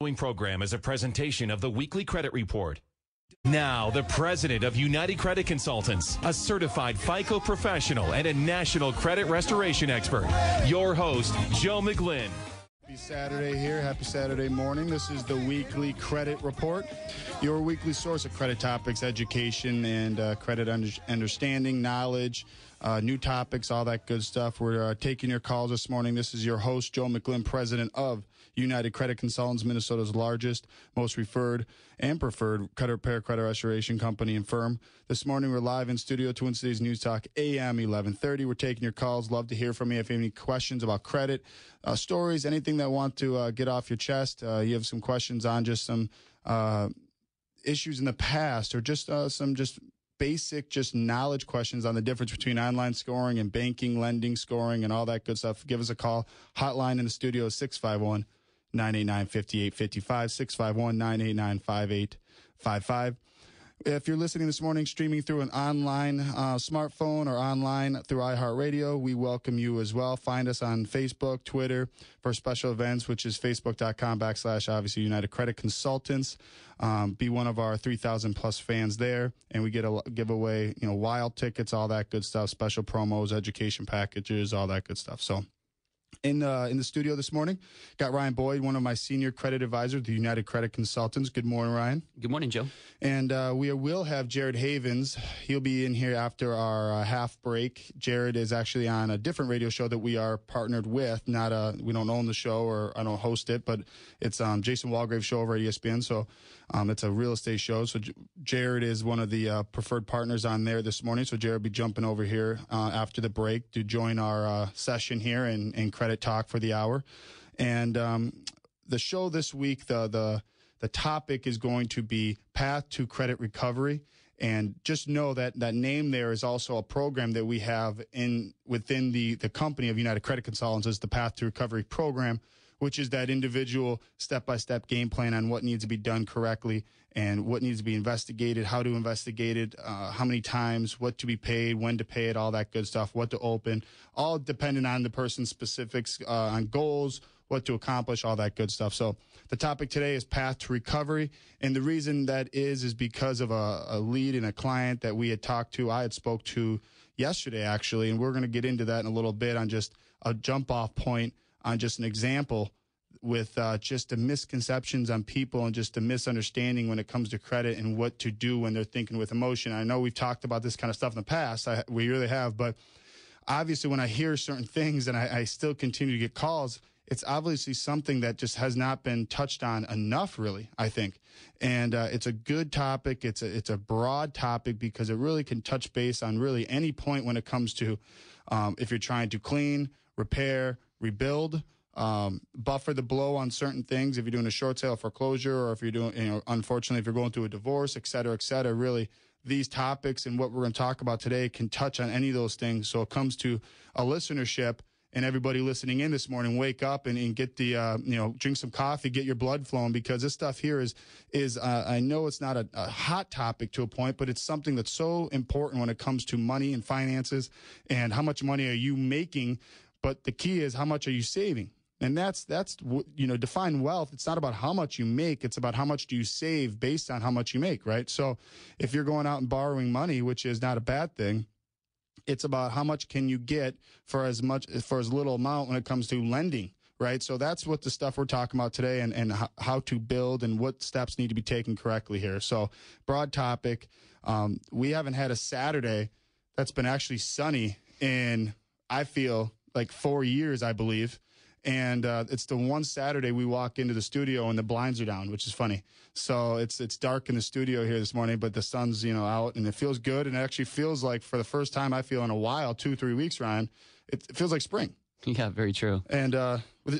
The program is a presentation of the weekly credit report. Now, the president of United Credit Consultants, a certified FICO professional and a national credit restoration expert, your host, Joe McGlynn. Happy Saturday here. Happy Saturday morning. This is the weekly credit report, your weekly source of credit topics, education, and credit understanding, knowledge, new topics, all that good stuff. We're taking your calls this morning. This is your host, Joe McGlynn, president of United Credit Consultants, Minnesota's largest, most referred and preferred credit repair, credit restoration company and firm. This morning, we're live in studio, Twin Cities News Talk, AM 1130. We're taking your calls. Love to hear from you. If you have any questions about credit, stories, anything that want to get off your chest, you have some questions on just some issues in the past, or just some basic knowledge questions on the difference between online scoring and banking, lending, scoring, and all that good stuff, give us a call. Hotline in the studio is 651-989-5855, 651-989-5855. If you're listening this morning, streaming through an online smartphone or online through iHeartRadio, we welcome you as well. Find us on Facebook, Twitter for special events, which is facebook.com/obviously United Credit Consultants. Be one of our 3,000 plus fans there, and we get a giveaway, wild tickets, all that good stuff, special promos, education packages, all that good stuff. So in the studio this morning, got Ryan Boyd, one of my senior credit advisors, the United Credit Consultants. Good morning, Ryan. Good morning, Joe. And we will have Jared Havens. He'll be in here after our half break. Jared is actually on a different radio show that we are partnered with. We don't own the show, or I don't host it, but it's Jason Walgrave's show over at ESPN. So it's a real estate show. So Jared is one of the preferred partners on there this morning. So Jared will be jumping over here after the break to join our session here and credit talk for the hour. And the show this week, the topic is going to be Path to Credit Recovery. And just know that that name there is also a program that we have within the company of United Credit Consultants, is the Path to Recovery program, which is that individual step-by-step game plan on what needs to be done correctly and what needs to be investigated, how to investigate it, how many times, what to be paid, when to pay it, all that good stuff, what to open, all dependent on the person's specifics, on goals, what to accomplish, all that good stuff. So the topic today is Path to Recovery. And the reason that is because of a lead and a client that we had talked to, I had spoke to yesterday, actually, and we're going to get into that in a little bit on just a jump-off point, on just an example with just the misconceptions on people and just the misunderstanding when it comes to credit and what to do when they're thinking with emotion. I know we've talked about this kind of stuff in the past. We really have. But obviously when I hear certain things and I still continue to get calls, it's obviously something that just has not been touched on enough, really, I think. And it's a good topic. It's a broad topic because it really can touch base on really any point when it comes to if you're trying to clean, repair, rebuild, buffer the blow on certain things, if you're doing a short sale foreclosure, or if you're doing, unfortunately, if you're going through a divorce, et cetera, really, these topics and what we're going to talk about today can touch on any of those things. So it comes to a listenership, and everybody listening in this morning, wake up and get the, drink some coffee, get your blood flowing, because this stuff here is I know it's not a hot topic to a point, but it's something that's so important when it comes to money and finances and how much money are you making. But the key is, how much are you saving? And that's define wealth. It's not about how much you make. It's about how much do you save based on how much you make, right? So if you're going out and borrowing money, which is not a bad thing, it's about how much can you get for as little amount when it comes to lending, right? So that's what the stuff we're talking about today, and how to build and what steps need to be taken correctly here. So broad topic. We haven't had a Saturday that's been actually sunny in, I feel, like 4 years, I believe. And it's the one Saturday we walk into the studio and the blinds are down, which is funny. So it's dark in the studio here this morning, but the sun's out, and it feels good. And it actually feels like, for the first time I feel in a while, 2-3 weeks, Ryan, it feels like spring. Yeah, very true. And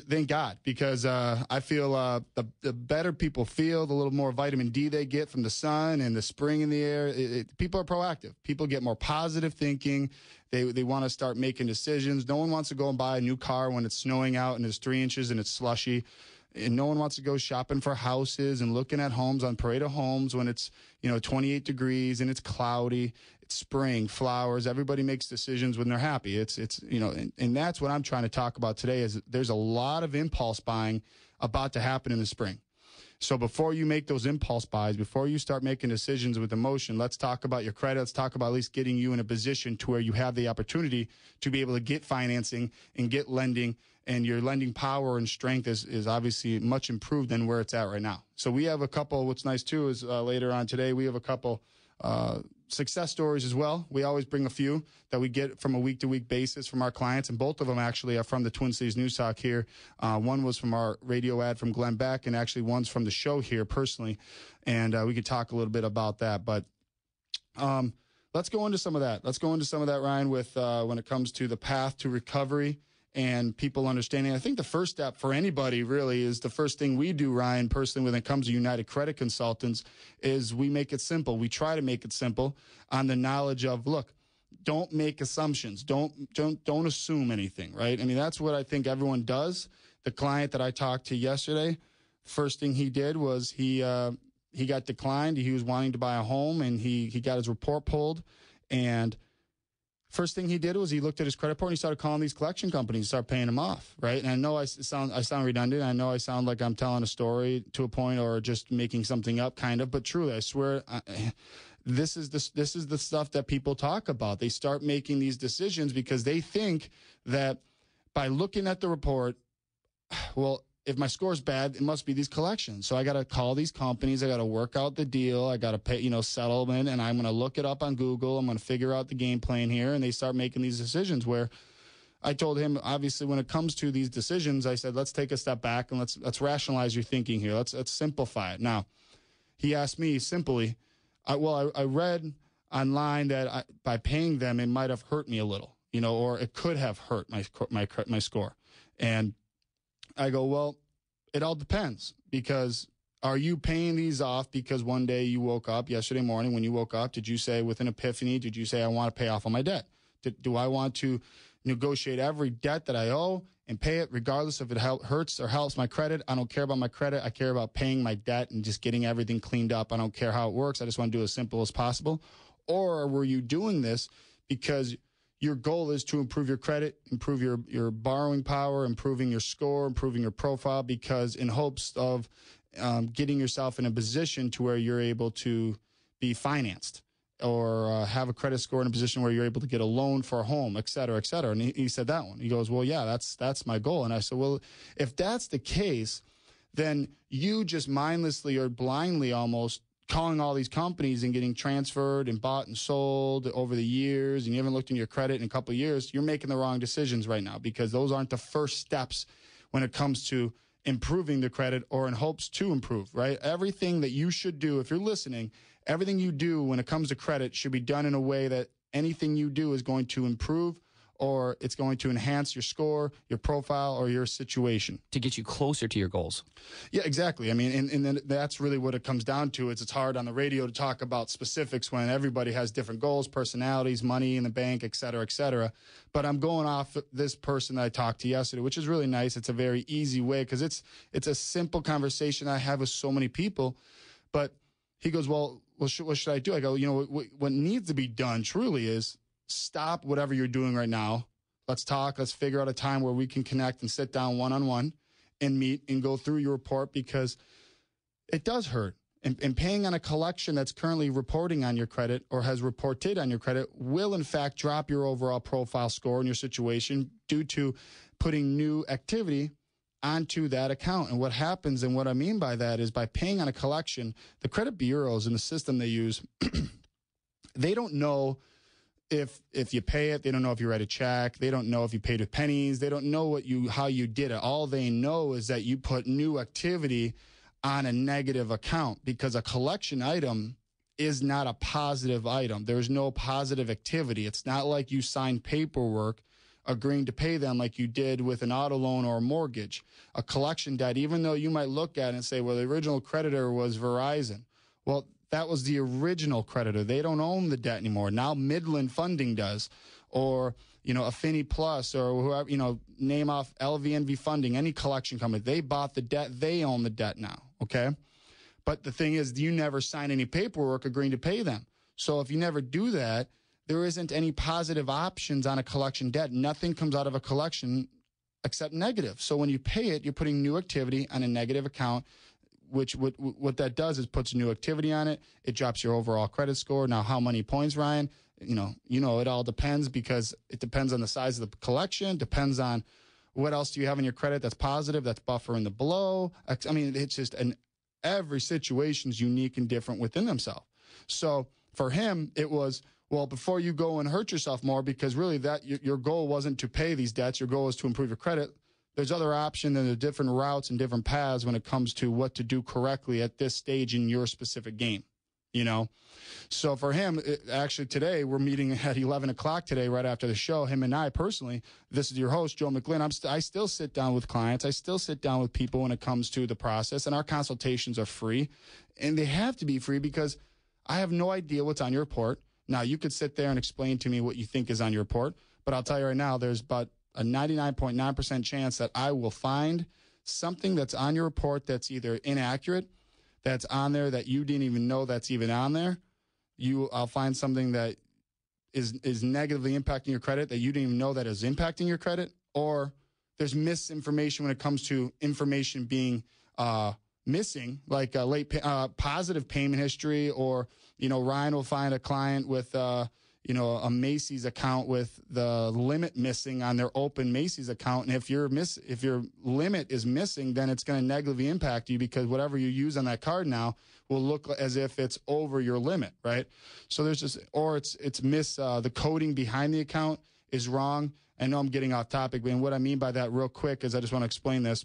thank God, because I feel the better people feel, the little more vitamin D they get from the sun and the spring in the air. People are proactive. People get more positive thinking. They want to start making decisions. No one wants to go and buy a new car when it's snowing out and it's 3 inches and it's slushy. And no one wants to go shopping for houses and looking at homes on Parade of Homes when it's 28 degrees and it's cloudy. It's spring, flowers. Everybody makes decisions when they're happy. And that's what I'm trying to talk about today. Is there's a lot of impulse buying about to happen in the spring. So before you make those impulse buys, before you start making decisions with emotion, let's talk about your credit. Let's talk about at least getting you in a position to where you have the opportunity to be able to get financing and get lending, and your lending power and strength is obviously much improved than where it's at right now. So we have a couple. What's nice too is later on today we have a couple success stories as well. We always bring a few that we get from a week-to-week basis from our clients, and both of them actually are from the Twin Cities News Talk here. One was from our radio ad from Glenn Beck, and actually one's from the show here personally, and we could talk a little bit about that. But let's go into some of that. Let's go into some of that, Ryan, with when it comes to the path to recovery and people understanding. I think the first step for anybody really is the first thing we do, Ryan, personally, when it comes to United Credit Consultants, is we make it simple. We try to make it simple on the knowledge of, look, don't make assumptions. Don't assume anything, right? I mean, that's what I think everyone does. The client that I talked to yesterday, first thing he did was he got declined. He was wanting to buy a home, and he got his report pulled, and first thing he did was he looked at his credit report and he started calling these collection companies, start paying them off, right? And I know I sound redundant. I know I sound like I'm telling a story to a point or just making something up, kind of. But truly, I swear, this is the stuff that people talk about. They start making these decisions because they think that by looking at the report, well, if my score's bad, it must be these collections. So I got to call these companies. I got to work out the deal. I got to pay, settlement, and I'm going to look it up on Google. I'm going to figure out the game plan here. And they start making these decisions where I told him, obviously, when it comes to these decisions, I said, let's take a step back and let's rationalize your thinking here. Let's simplify it. Now, he asked me simply, I read online that by paying them, it might have hurt me a little, or it could have hurt my score. And I go, well, it all depends, because are you paying these off because one day you woke up yesterday morning, when you woke up, did you say with an epiphany, did you say, I want to pay off all my debt? Do I want to negotiate every debt that I owe and pay it regardless if it hurts or helps my credit? I don't care about my credit. I care about paying my debt and just getting everything cleaned up. I don't care how it works. I just want to do it as simple as possible. Or were you doing this because your goal is to improve your credit, improve your borrowing power, improving your score, improving your profile, because in hopes of getting yourself in a position to where you're able to be financed or have a credit score in a position where you're able to get a loan for a home, et cetera, et cetera. And he said that one. He goes, well, yeah, that's my goal. And I said, well, if that's the case, then you just mindlessly or blindly almost calling all these companies and getting transferred and bought and sold over the years, and you haven't looked in your credit in a couple of years, you're making the wrong decisions right now, because those aren't the first steps when it comes to improving the credit or in hopes to improve, right? Everything that you should do, if you're listening, everything you do when it comes to credit should be done in a way that anything you do is going to improve or it's going to enhance your score, your profile, or your situation. To get you closer to your goals. Yeah, exactly. I mean, and then that's really what it comes down to. It's hard on the radio to talk about specifics when everybody has different goals, personalities, money in the bank, et cetera, et cetera. But I'm going off this person that I talked to yesterday, which is really nice. It's a very easy way, because it's a simple conversation I have with so many people. But he goes, well, what should I do? I go, what needs to be done truly is stop whatever you're doing right now. Let's talk. Let's figure out a time where we can connect and sit down one-on-one and meet and go through your report, because it does hurt. And paying on a collection that's currently reporting on your credit or has reported on your credit will, in fact, drop your overall profile score in your situation due to putting new activity onto that account. And what happens, and what I mean by that, is by paying on a collection, the credit bureaus and the system they use, they don't know if you pay it. They don't know if you write a check. They don't know if you paid with pennies. They don't know how you did it. All they know is that you put new activity on a negative account, because a collection item is not a positive item. There's no positive activity. It's not like you signed paperwork agreeing to pay them like you did with an auto loan or a mortgage. A collection debt, even though you might look at it and say, well, the original creditor was Verizon. Well, that was the original creditor. They don't own the debt anymore. Now Midland Funding does, or, Affinity Plus, or whoever, name off LVNV Funding, any collection company. They bought the debt. They own the debt now, okay? But the thing is, you never sign any paperwork agreeing to pay them. So if you never do that, there isn't any positive options on a collection debt. Nothing comes out of a collection except negative. So when you pay it, you're putting new activity on a negative account, which what that does is puts new activity on it. It drops your overall credit score. Now, how many points, Ryan? It all depends, because it depends on the size of the collection, depends on what else do you have in your credit that's positive, that's buffering the below. I mean, it's just every situation is unique and different within themselves. So for him, it was, well, before you go and hurt yourself more, because really that your goal wasn't to pay these debts, your goal is to improve your credit. There's other options and there are different routes and different paths when it comes to what to do correctly at this stage in your specific game. So for him, actually today, we're meeting at 11 o'clock today, right after the show, him and I personally. This is your host, Joe McGlynn. I still sit down with clients. I still sit down with people when it comes to the process, and our consultations are free, and they have to be free because I have no idea what's on your report. Now, you could sit there and explain to me what you think is on your report, but I'll tell you right now, there's about a 99.9% chance that I will find something that's on your report that's either inaccurate, that's on there that you didn't even know that's even on there. I'll find something that is negatively impacting your credit that you didn't even know that is impacting your credit, or there's misinformation when it comes to information being missing, like a positive payment history, or Ryan will find a client with a Macy's account with the limit missing on their open Macy's account. And if your limit is missing, then it's going to negatively impact you, because whatever you use on that card now will look as if it's over your limit, right? So there's just, or it's the coding behind the account is wrong. I know I'm getting off topic, and what I mean by that real quick is I just want to explain this.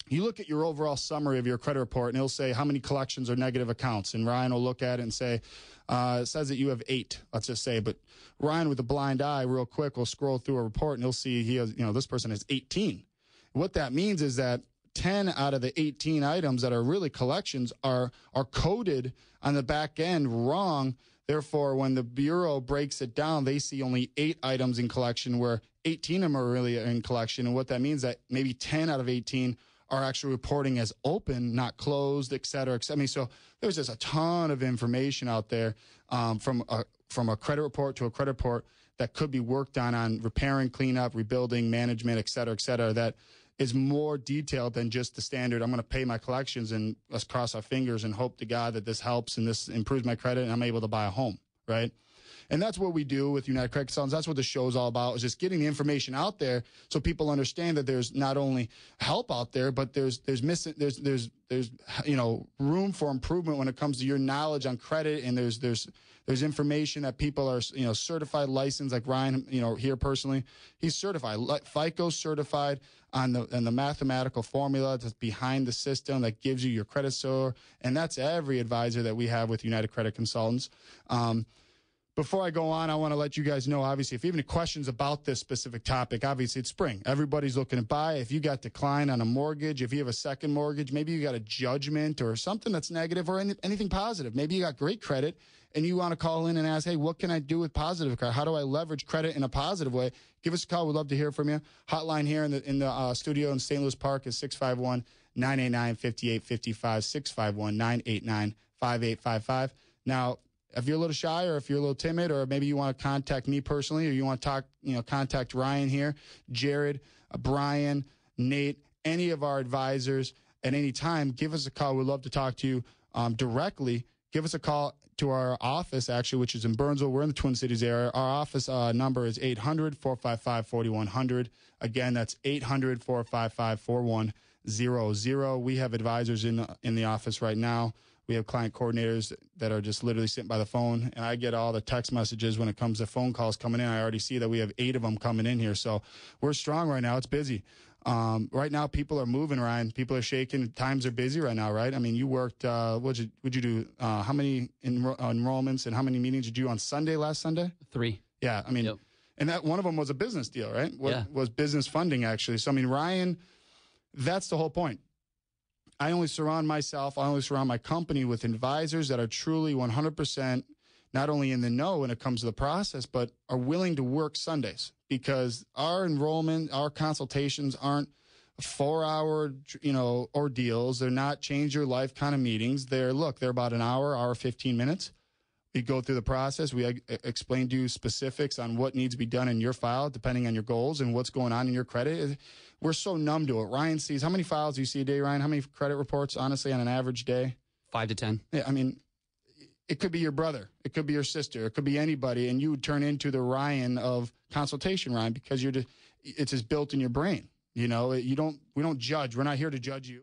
You look at your overall summary of your credit report, and it'll say how many collections are negative accounts. And Ryan will look at it and say, it says that you have 8, let's just say. But Ryan, with a blind eye, real quick, will scroll through a report, and he'll see he has, this person has 18. What that means is that 10 out of the 18 items that are really collections are coded on the back end wrong. Therefore, when the bureau breaks it down, they see only 8 items in collection, where 18 of them are really in collection. And what that means is that maybe 10 out of 18 are actually reporting as open, not closed, et cetera, et cetera. I mean, so there's just a ton of information out there from a credit report to a credit report that could be worked on repairing, cleanup, rebuilding, management, et cetera, that is more detailed than just the standard, I'm going to pay my collections and let's cross our fingers and hope to God that this helps and this improves my credit and I'm able to buy a home, right? And that's what we do with United Credit Consultants. That's what the show's all about, is just getting the information out there so people understand that there's not only help out there, but there's room for improvement when it comes to your knowledge on credit, and there's information that people are certified, licensed, like Ryan here personally, he's certified, FICO certified on the mathematical formula that's behind the system that gives you your credit score, and that's every advisor that we have with United Credit Consultants. Before I go on, I want to let you guys know, obviously, if you have any questions about this specific topic, obviously it's spring. Everybody's looking to buy. If you got decline on a mortgage, if you have a second mortgage, maybe you got a judgment or something that's negative, or anything positive. Maybe you got great credit and you want to call in and ask, hey, what can I do with positive credit? How do I leverage credit in a positive way? Give us a call. We'd love to hear from you. Hotline here in the studio in St. Louis Park is 651-989-5855, 651-989-5855. Now, if you're a little shy, or if you're a little timid, or maybe you want to contact me personally, or you want to contact Ryan here, Jared, Brian, Nate, any of our advisors at any time, give us a call. We'd love to talk to you directly. Give us a call to our office, actually, which is in Burnsville. We're in the Twin Cities area. Our office number is 800-455-4100. Again, that's 800-455-4100. We have advisors in the office right now. We have client coordinators that are just literally sitting by the phone, and I get all the text messages when it comes to phone calls coming in. I already see that we have 8 of them coming in here, so we're strong right now. It's busy. Right now, people are moving, Ryan. People are shaking. Times are busy right now, right? I mean, you worked, what'd you do? How many enrollments and how many meetings did you do on last Sunday? 3. Yeah, I mean, And that one of them was a business deal, right? Was business funding, actually. So, I mean, Ryan, that's the whole point. I only surround my company with advisors that are truly 100% not only in the know when it comes to the process, but are willing to work Sundays, because our enrollment, our consultations aren't 4-hour, ordeals. They're not change your life kind of meetings. They're about an hour 15 minutes. We go through the process. We explain to you specifics on what needs to be done in your file, depending on your goals and what's going on in your credit. we're so numb to it. Ryan sees, how many files do you see a day, Ryan? How many credit reports, honestly, on an average day? 5 to 10. Yeah, I mean, it could be your brother. It could be your sister. It could be anybody. And you would turn into the Ryan of consultation, Ryan, because it's just built in your brain. You know, we don't judge. We're not here to judge you.